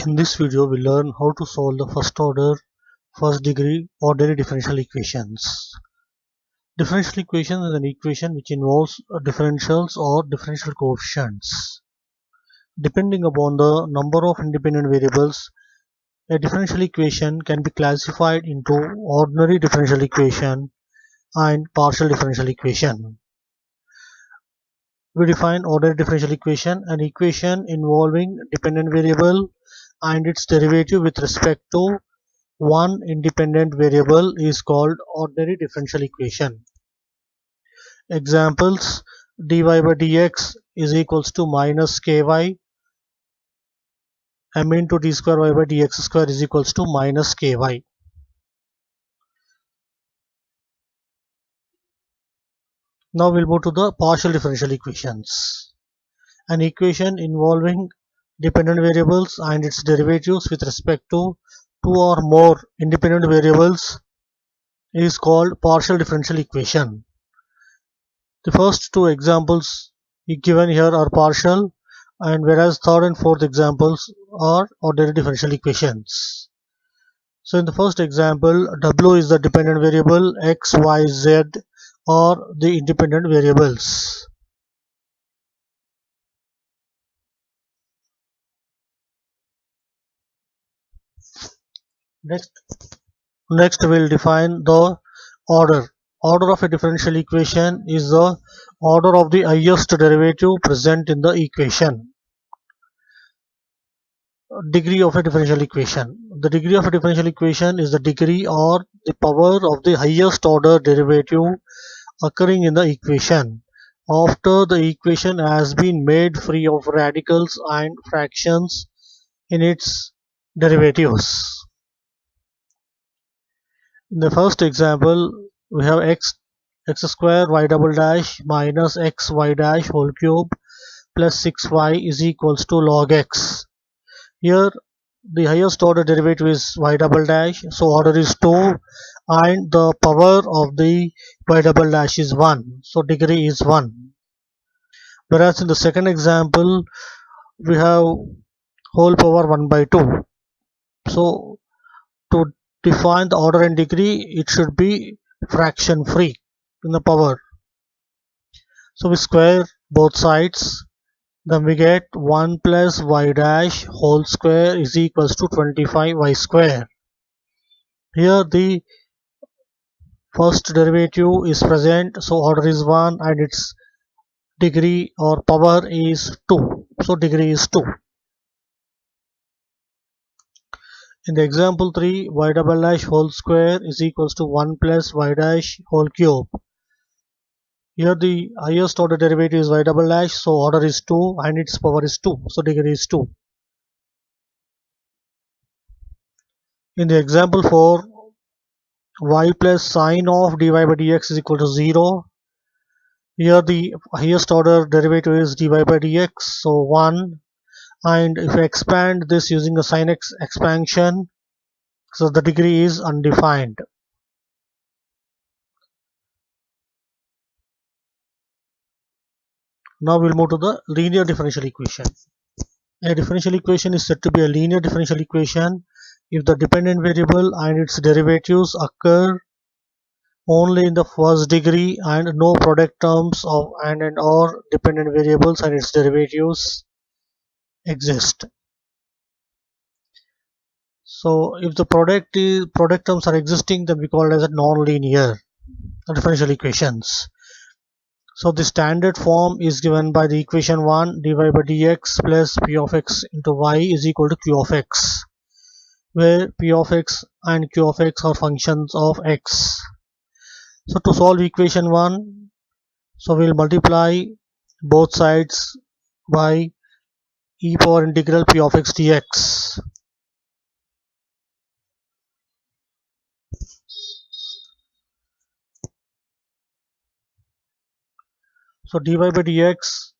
In this video, we learn how to solve the first degree ordinary differential equations. Differential equation is an equation which involves differentials or differential coefficients. Depending upon the number of independent variables, a differential equation can be classified into ordinary differential equation and partial differential equation. We define ordinary differential equation, an equation involving dependent variable and its derivative with respect to one independent variable is called ordinary differential equation. Examples: dy by dx is equals to minus ky, m into d square y by dx square is equals to minus ky. Now we'll move to the partial differential equations. An equation involving dependent variables and its derivatives with respect to two or more independent variables is called partial differential equation. The first two examples given here are partial, and whereas third and fourth examples are ordinary differential equations. So in the first example, w is the dependent variable, x, y, z are the independent variables. Next we'll define the order. Order of a differential equation is the order of the highest derivative present in the equation. Degree of a differential equation. The degree of a differential equation is the degree or the power of the highest order derivative occurring in the equation after the equation has been made free of radicals and fractions in its derivatives. In the first example, we have x square y double dash minus x y dash whole cube plus 6y is equals to log x. Here the highest order derivative is y double dash, so order is 2 and the power of the y double dash is 1, so degree is 1. Whereas in the second example we have whole power 1 by 2. So to define the order and degree, it should be fraction free in the power. So we square both sides, then we get 1 plus y dash whole square is equals to 25y square. Here the first derivative is present, so order is 1 and its degree or power is 2, so degree is 2. In the example 3, y double dash whole square is equals to 1 plus y dash whole cube. Here the highest order derivative is y double dash, so order is 2 and its power is 2, so degree is 2. In the example 4, y plus sine of dy by dx is equal to 0. Here the highest order derivative is dy by dx, so 1, and if I expand this using a sin x expansion, so the degree is undefined. Now we'll move to the linear differential equation. A differential equation is said to be a linear differential equation if the dependent variable and its derivatives occur only in the first degree and no product terms of and or dependent variables and its derivatives exist. So if the product terms are existing, then we call it as a non-linear differential equations. So the standard form is given by the equation 1, dy by dx plus p of x into y is equal to q of x, where p of x and q of x are functions of x. So to solve equation 1, so we'll multiply both sides by e power integral p of x dx. So dy by dx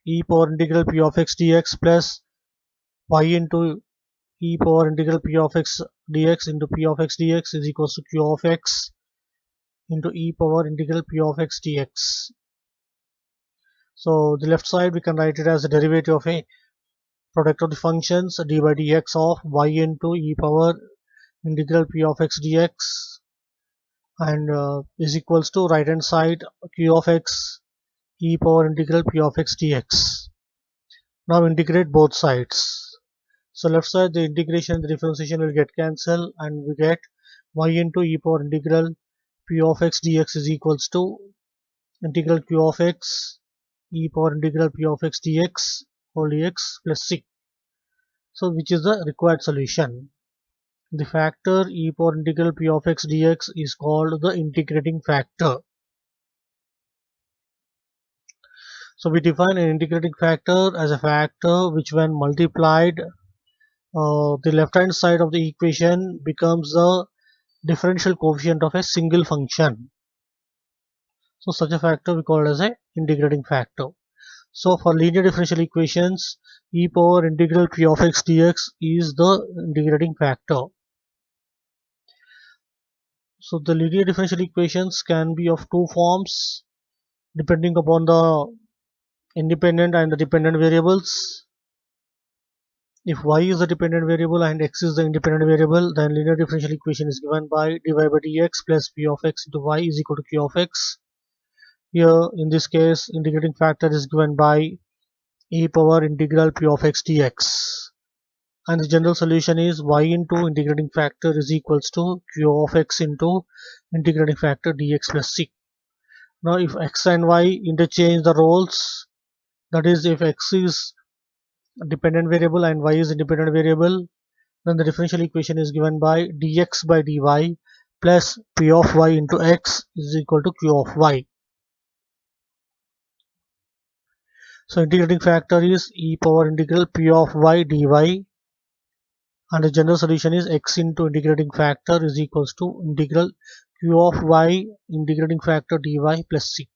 e power integral p of x dx plus y into e power integral p of x dx into p of x dx is equals to q of x into e power integral p of x dx. So the left side we can write it as the derivative of a Product of the functions d by dx of y into e power integral p of x dx, and is equals to right hand side q of x e power integral p of x dx. Now integrate both sides. So left side the integration and the differentiation will get cancelled, and we get y into e power integral p of x dx is equals to integral q of x e power integral p of x dx whole dx plus c. So which is the required solution. The factor e power integral p of x dx is called the integrating factor. So we define an integrating factor as a factor which when multiplied, the left hand side of the equation becomes the differential coefficient of a single function. So such a factor we call as a integrating factor. So for linear differential equations, e power integral p of x dx is the integrating factor. So the linear differential equations can be of two forms depending upon the independent and the dependent variables. If y is the dependent variable and x is the independent variable, then linear differential equation is given by dy by dx plus p of x into y is equal to q of x. Here in this case integrating factor is given by e power integral p of x dx, and the general solution is y into integrating factor is equals to q of x into integrating factor dx plus c. Now if x and y interchange the roles, that is if x is dependent variable and y is independent variable, then the differential equation is given by dx by dy plus p of y into x is equal to q of y. So integrating factor is e power integral p of y dy, and the general solution is x into integrating factor is equals to integral q of y integrating factor dy plus c.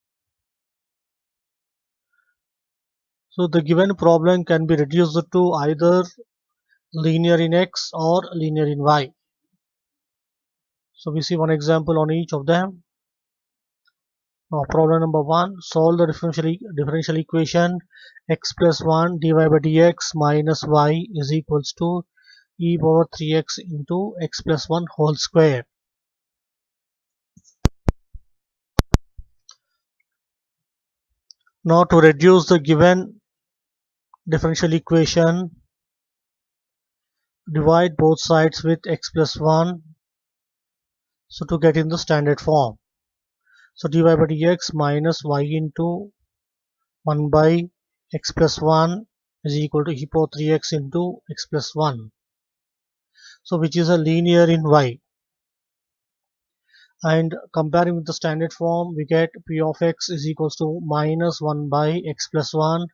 So the given problem can be reduced to either linear in x or linear in y. So we see one example on each of them. Now problem number 1, solve the differential equation x plus 1 dy by dx minus y is equals to e power 3x into x plus 1 whole square. Now to reduce the given differential equation, divide both sides with x plus 1, so to get in the standard form. So dy by dx minus y into 1 by x plus 1 is equal to e power 3x into x plus 1. So which is a linear in y. And comparing with the standard form, we get p of x is equals to minus 1 by x plus 1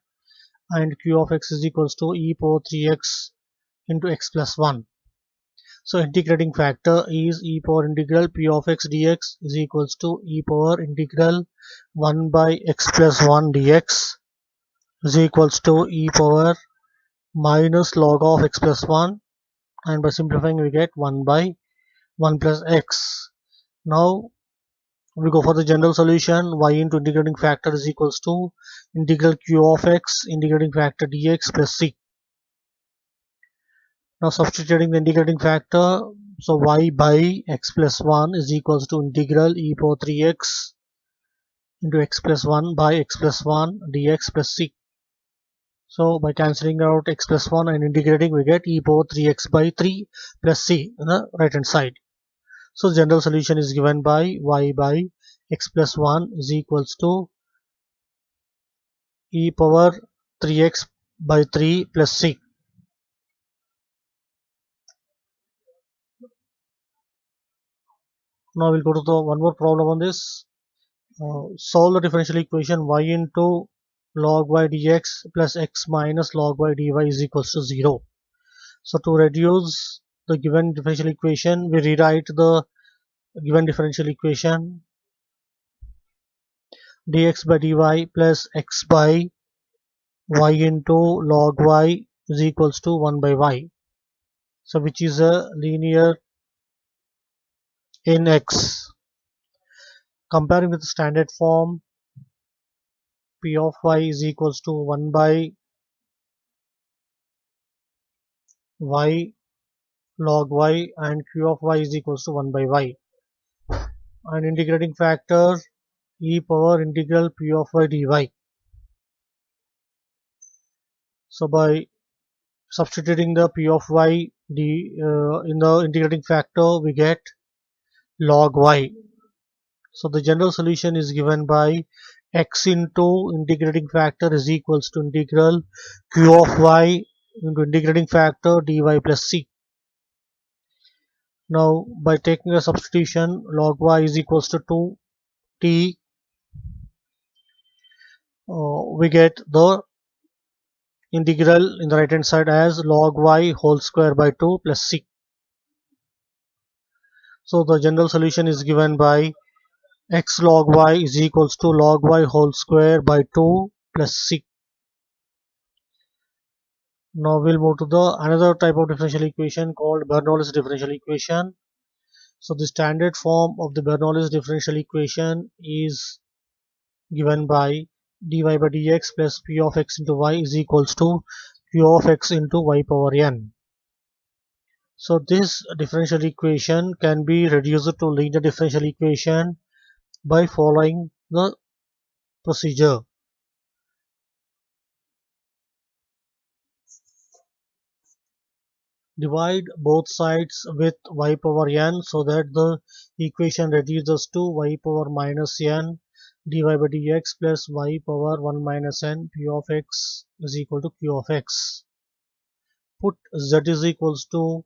and q of x is equals to e power 3x into x plus 1. So integrating factor is e power integral p of x dx is equals to e power integral 1 by x plus 1 dx is equals to e power minus log of x plus 1, and by simplifying we get 1 by 1 plus x. Now we go for the general solution. Y into integrating factor is equals to integral q of x integrating factor dx plus c. Now substituting the integrating factor, so y by x plus 1 is equals to integral e power 3x into x plus 1 by x plus 1 dx plus c. So by cancelling out x plus 1 and integrating, we get e power 3x by 3 plus c on the right hand side. So general solution is given by y by x plus 1 is equals to e power 3x by 3 plus c. Now we'll go to the one more problem on this. Solve the differential equation y into log y dx plus x minus log y dy is equals to 0. So to reduce the given differential equation, we rewrite the given differential equation dx by dy plus x by y into log y is equals to 1 by y. So which is a linear in x. Comparing with the standard form, p of y is equals to 1 by y log y and q of y is equals to 1 by y, and integrating factor e power integral p of y dy. So by substituting the p of y in the integrating factor, we get log y. So the general solution is given by x into integrating factor is equals to integral q of y into integrating factor dy plus c. Now by taking a substitution, log y is equals to 2t, we get the integral in the right hand side as log y whole square by 2 plus c. So the general solution is given by x log y is equals to log y whole square by 2 plus c. Now we'll move to the another type of differential equation called Bernoulli's differential equation. So the standard form of the Bernoulli's differential equation is given by dy by dx plus p of x into y is equals to q of x into y power n. So this differential equation can be reduced to linear differential equation by following the procedure. Divide both sides with y power n so that the equation reduces to y power minus n dy by dx plus y power 1 minus n p of x is equal to q of x. Put z is equals to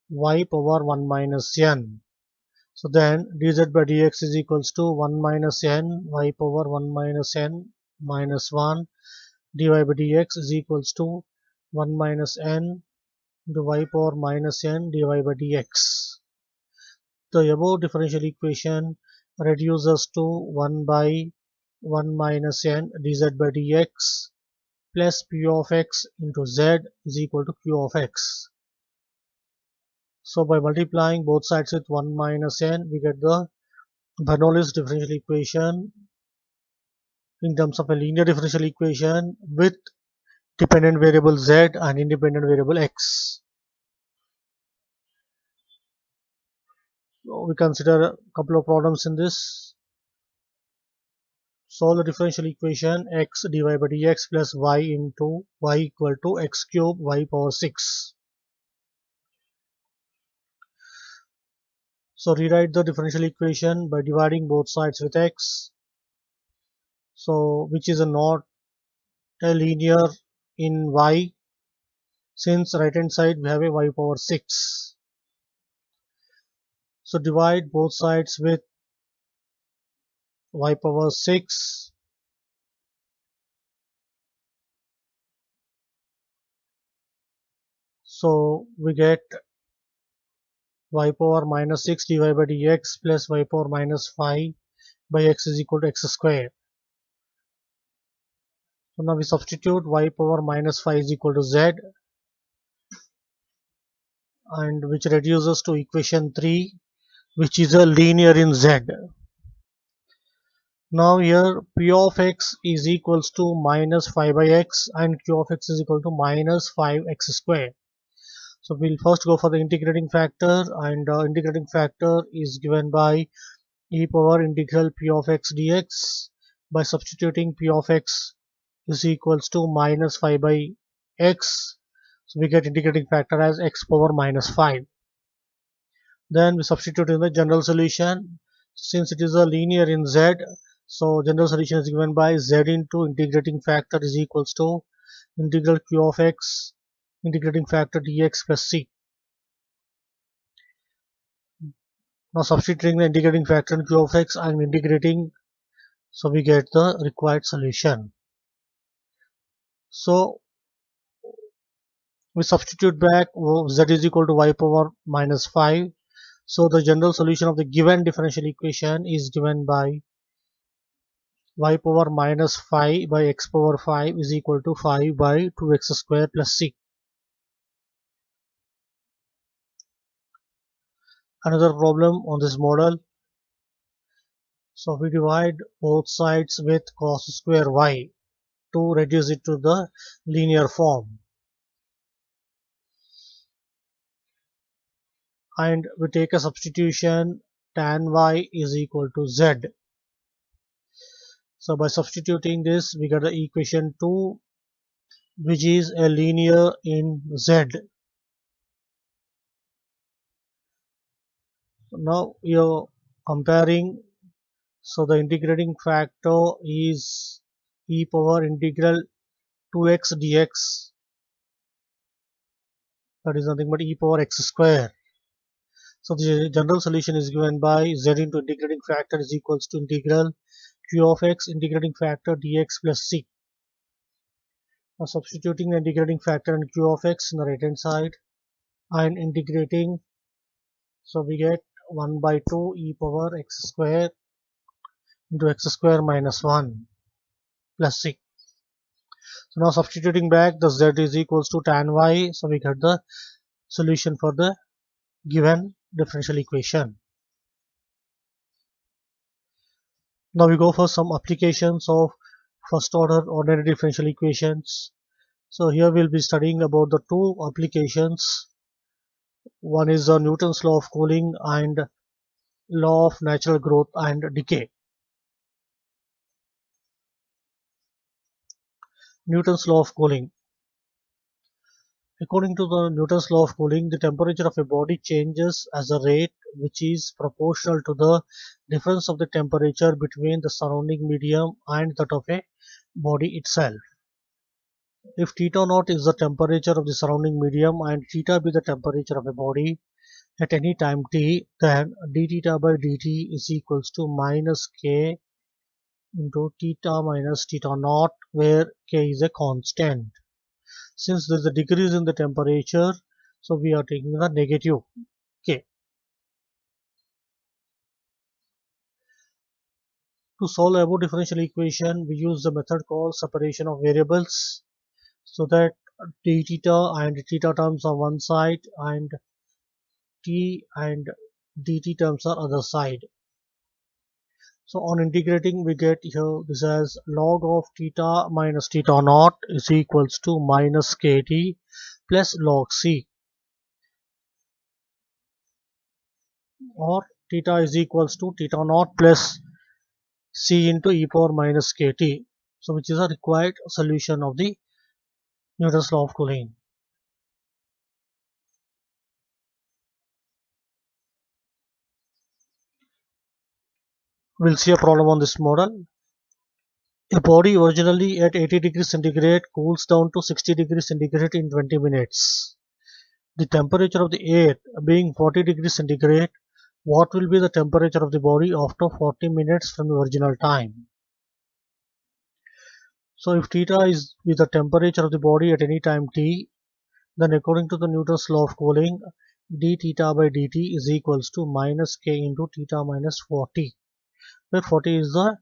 y power 1 minus n. So then dz by dx is equals to 1 minus n y power 1 minus n minus 1 dy by dx is equals to 1 minus n into y power minus n dy by dx. The above differential equation reduces to 1 by 1 minus n dz by dx plus p of x into z is equal to q of x. So by multiplying both sides with 1 minus n, we get the Bernoulli's differential equation in terms of a linear differential equation with dependent variable z and independent variable x. So we consider a couple of problems in this. Solve the differential equation x dy by dx plus y into y equal to x cube y power 6. So rewrite the differential equation by dividing both sides with x. So which is not a linear in y, since right hand side we have a y power 6. So divide both sides with y power 6. So we get y power minus 6 divided by dx plus y power minus 5 by x is equal to x square. So now we substitute y power minus 5 is equal to z, and which reduces to equation 3, which is a linear in z. Now here p of x is equals to minus 5 by x and q of x is equal to minus 5x square. So we'll first go for the integrating factor, and integrating factor is given by e power integral p of x dx. By substituting p of x is equals to minus 5 by x, so we get integrating factor as x power minus 5. Then we substitute in the general solution. Since it is a linear in z, so general solution is given by z into integrating factor is equals to integral q of x integrating factor dx plus c. Now substituting the integrating factor in q of x and integrating, so we get the required solution. So we substitute back z is equal to y power minus 5. So the general solution of the given differential equation is given by y power minus 5 by x power 5 is equal to 5 by 2x square plus c. Another problem on this model. So we divide both sides with cos square y to reduce it to the linear form. and we take a substitution tan y is equal to z. So by substituting this we get the equation 2 which is a linear in z. Now you're comparing, so the integrating factor is e power integral 2x dx, that is nothing but e power x square. So the general solution is given by z into integrating factor is equals to integral q of x integrating factor dx plus c. Now substituting the integrating factor and q of x in the right hand side and integrating, so we get 1 by 2 e power x square into x square minus 1 plus c. So now substituting back, the z is equals to tan y, so we get the solution for the given differential equation. Now we go for some applications of first order ordinary differential equations. So here we'll be studying about the two applications. One is Newton's law of cooling and law of natural growth and decay. Newton's law of cooling. According to the Newton's law of cooling, the temperature of a body changes as a rate which is proportional to the difference of the temperature between the surrounding medium and that of a body itself. If theta naught is the temperature of the surrounding medium and theta be the temperature of a body at any time t, then d theta by dt is equals to minus k into theta minus theta naught, where k is a constant. Since there is a decrease in the temperature, so we are taking the negative k. To solve above differential equation, we use the method called separation of variables, so that d theta and theta terms are one side and t and dt terms are other side. So on integrating we get here this as log of theta minus theta naught is equals to minus kt plus log c, or theta is equals to theta naught plus c into e power minus kt, so which is a required solution of the Newton's law of cooling. We'll see a problem on this model. A body originally at 80 degrees centigrade cools down to 60 degrees centigrade in 20 minutes. The temperature of the air being 40 degrees centigrade, what will be the temperature of the body after 40 minutes from the original time? So if theta is with the temperature of the body at any time t, then according to the Newton's law of cooling, d theta by dt is equals to minus k into theta minus 40, where 40 is the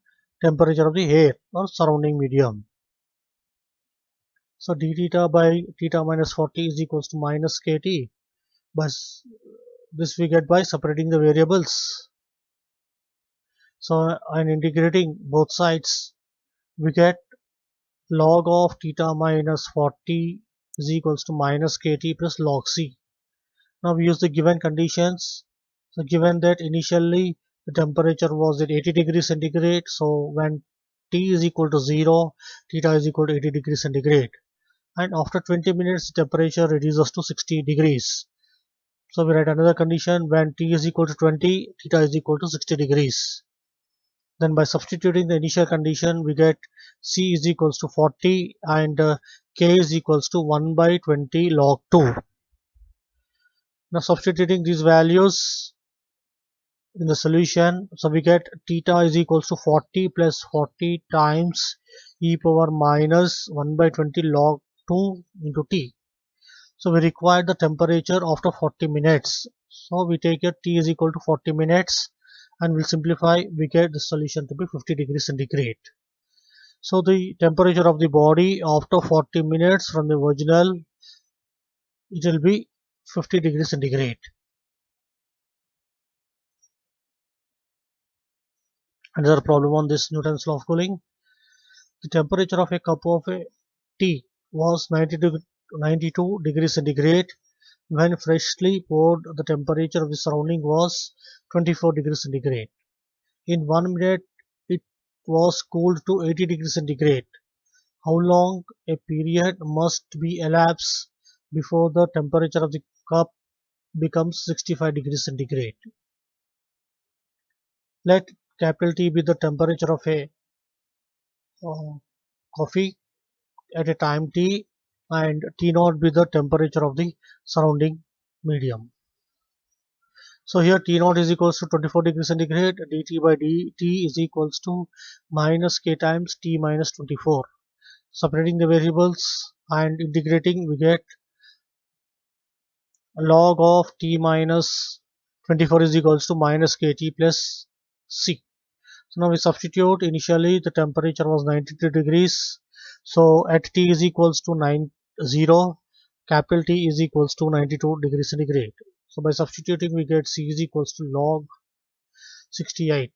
temperature of the air or surrounding medium. So d theta by theta minus 40 is equals to minus kt. But this we get by separating the variables. So and integrating both sides, we get log of theta minus 40 is equals to minus kt plus log c. Now we use the given conditions. So given that initially the temperature was at 80 degrees centigrade, so when t is equal to 0, theta is equal to 80 degrees centigrade, and after 20 minutes temperature reduces to 60 degrees. So we write another condition when t is equal to 20, theta is equal to 60 degrees. Then by substituting the initial condition, we get c is equals to 40 and k is equals to 1 by 20 log 2. Now substituting these values in the solution, so we get theta is equals to 40 plus 40 times e power minus 1 by 20 log 2 into t. So we require the temperature after 40 minutes. So we take it t is equal to 40 minutes and we'll simplify, we get the solution to be 50 degrees centigrade. So the temperature of the body after 40 minutes from the original, it will be 50 degrees centigrade. Another problem on this Newton's law of cooling. The temperature of a cup of tea was 92 degrees centigrade. When freshly poured, the temperature of the surrounding was 24 degrees centigrade. In 1 minute, it was cooled to 80 degrees centigrade. How long a period must be elapsed before the temperature of the cup becomes 65 degrees centigrade? Let capital T be the temperature of a uh, coffee at a time t, and T naught be the temperature of the surrounding medium. So here T naught is equals to 24 degrees centigrade, dt by dt is equals to minus k times T minus 24. Separating the variables and integrating, we get log of T minus 24 is equals to minus kt plus C. So now we substitute. Initially the temperature was 92 degrees. So at T is equals to 90, capital T is equals to 92 degrees centigrade. So by substituting, we get C is equals to log 68.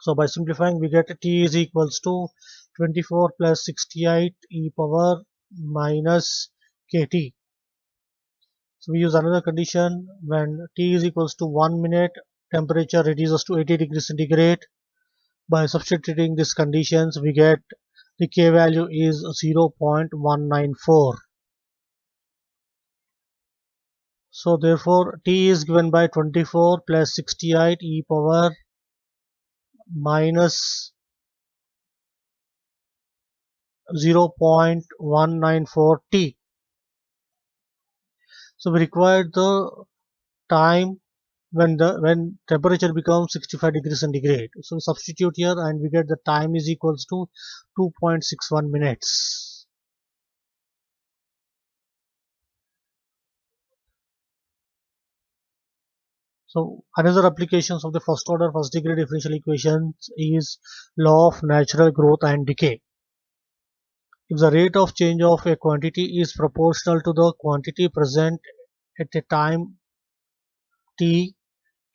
So by simplifying, we get T is equals to 24 plus 68 e power minus kt. So we use another condition. When T is equals to 1 minute, temperature reduces to 80 degrees centigrade. By substituting these conditions, we get the K value is 0.194. So therefore T is given by 24 plus 68 e power minus 0.194 T. So we require the time when temperature becomes 65 degrees centigrade. So substitute here and we get the time is equals to 2.61 minutes. So another applications of the first order first degree differential equations is law of natural growth and decay. If the rate of change of a quantity is proportional to the quantity present at a time t,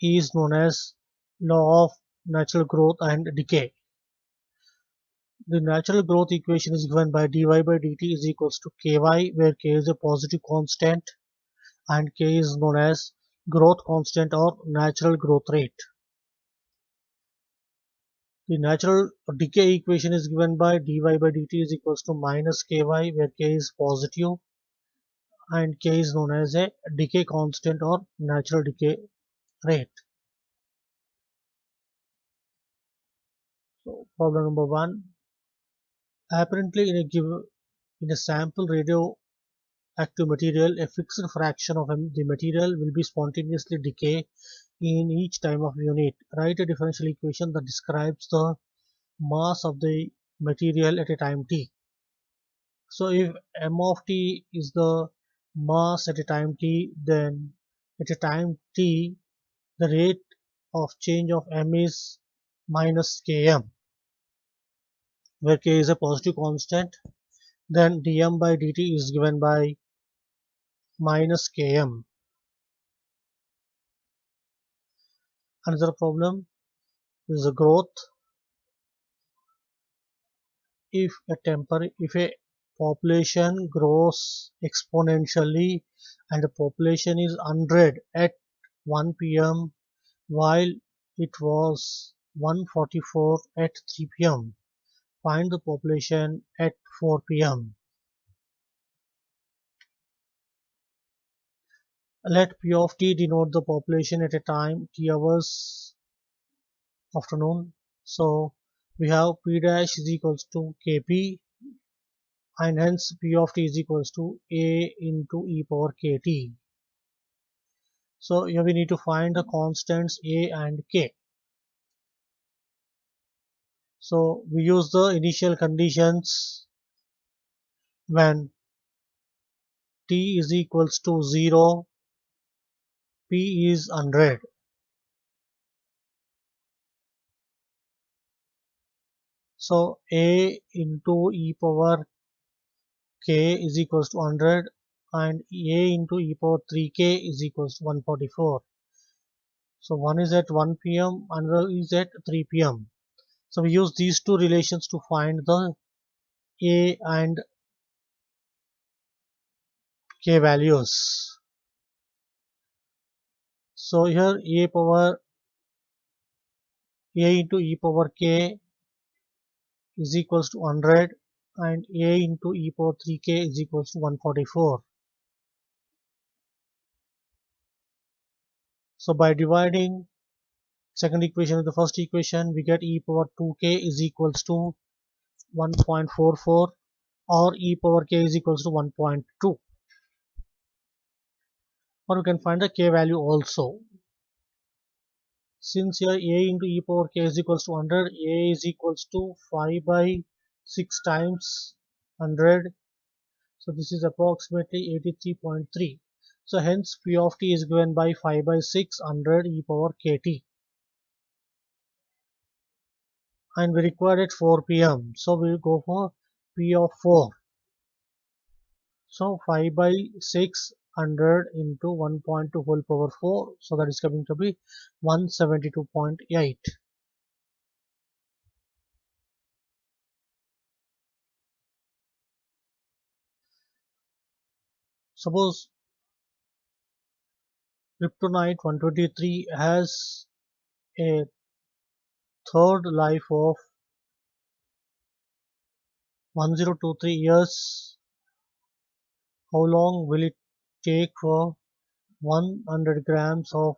is known as law of natural growth and decay. The natural growth equation is given by dy by dt is equals to ky, where k is a positive constant and k is known as growth constant or natural growth rate. The natural decay equation is given by dy by dt is equals to minus ky, where k is positive and k is known as a decay constant or natural decay rate. So problem number 1. Apparently in a sample radioactive material, a fixed fraction of the material will be spontaneously decay in each time of unit. Write a differential equation that describes the mass of the material at a time t. So if m of t is the mass at a time t, then at a time t the rate of change of m is minus km, where k is a positive constant. Then dm by dt is given by minus km. Another problem is the growth. If a population grows exponentially and the population is 100 at 1 p.m. while it was 144 at 3 p.m. Find the population at 4 p.m. Let P of t denote the population at a time t hours afternoon. So we have P dash is equals to Kp, and hence P of t is equals to A into e power kt. So here we need to find the constants A and K. So we use the initial conditions. When t is equals to 0, P is 100. So A into e power k is equals to 100 and A into e power 3k is equals to 144. So one is at 1 p.m. another is at 3 p.m. So we use these two relations to find the A and K values. So here A into e power K is equals to 100 and A into e power 3K is equals to 144. So by dividing second equation with the first equation, we get e power 2K is equals to 1.44 or e power K is equals to 1.2. Or we can find the K value also. Since here A into e power K is equals to 100, A is equals to 5 by 6 times 100. So this is approximately 83.3. So hence P of t is given by 5 by 6 100 e power kt. And we required at 4 p.m. So we will go for P of 4. So 5 by 600 into 1.2 whole power 4. So that is coming to be 172.8. Suppose Kryptonite 123 has a third life of 1023 years. How long will it take for 100 grams of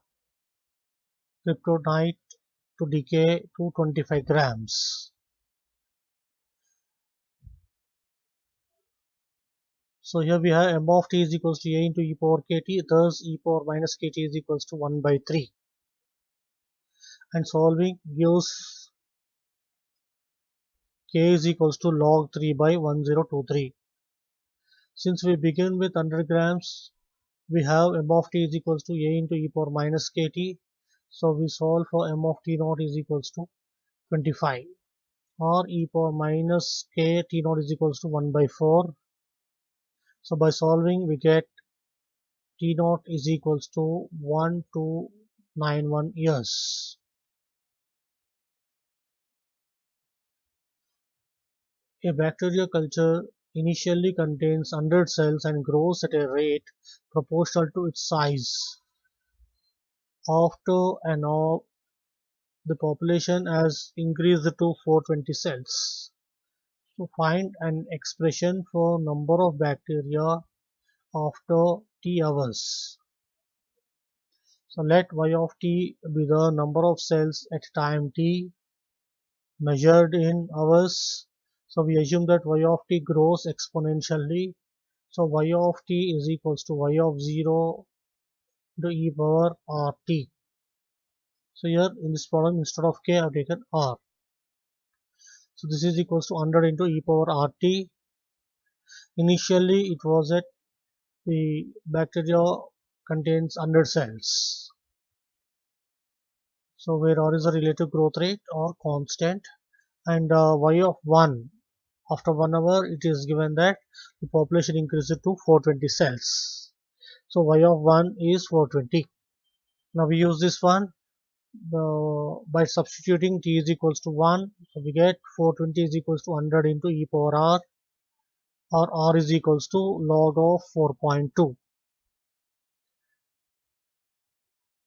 kryptonite to decay to 25 grams? So here we have m of t is equals to a into e power kt, thus e power minus kt is equals to 1 by 3. And solving gives k is equals to log 3 by 1023. Since we begin with 100 grams, we have m of t is equals to a into e power minus kt. So we solve for m of t naught is equals to 25 or e power minus k t naught is equals to 1 by 4. So by solving we get t naught is equals to 1291 years. A bacteria culture initially contains 100 cells and grows at a rate proportional to its size. After an hour, the population has increased to 420 cells. So find an expression for number of bacteria after t hours. So let y of t be the number of cells at time t measured in hours. So we assume that y of t grows exponentially. So y of t is equals to y of 0 to e power rt. So here in this problem instead of k I have taken r. So this is equals to 100 into e power rt. Initially it was at the bacteria contains 100 cells. So where r is the relative growth rate or constant, and y of 1 after 1 hour it is given that the population increases to 420 cells. So y of 1 is 420. Now we use this one by substituting t is equals to 1. So we get 420 is equals to 100 into e power r, or r is equals to log of 4.2.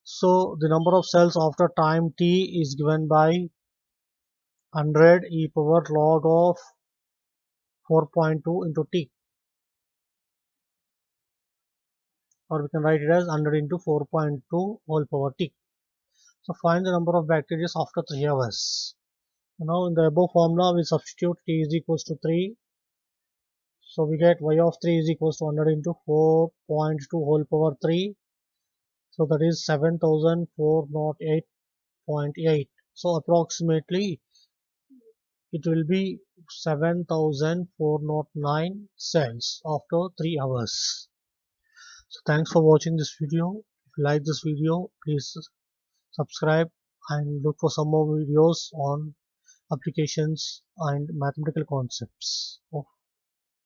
So the number of cells after time t is given by 100 e power log of 4.2 into t, or we can write it as 100 into 4.2 whole power t. So find the number of bacteria after 3 hours. Now in the above formula we substitute t is equals to 3. So we get y of 3 is equals to 100 into 4.2 whole power 3. So that is 7408.8. So approximately it will be 7409 cells after 3 hours. So thanks for watching this video. If you like this video, please subscribe and look for some more videos on applications and mathematical concepts of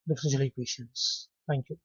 differential equations. Thank you.